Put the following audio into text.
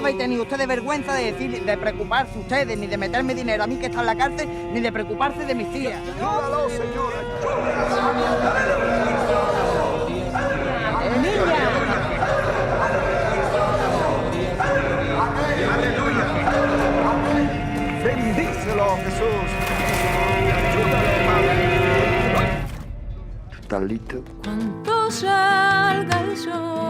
habéis tenido ustedes vergüenza de decir, de preocuparse ustedes, ni de meterme dinero a mí que está en la cárcel, ni de preocuparse de mis tías. ¡Ayúdalo, señora! Bendícelo, Jesús. Ayúdalo, Padre. ¿Estás listo? Cuando salga el sol.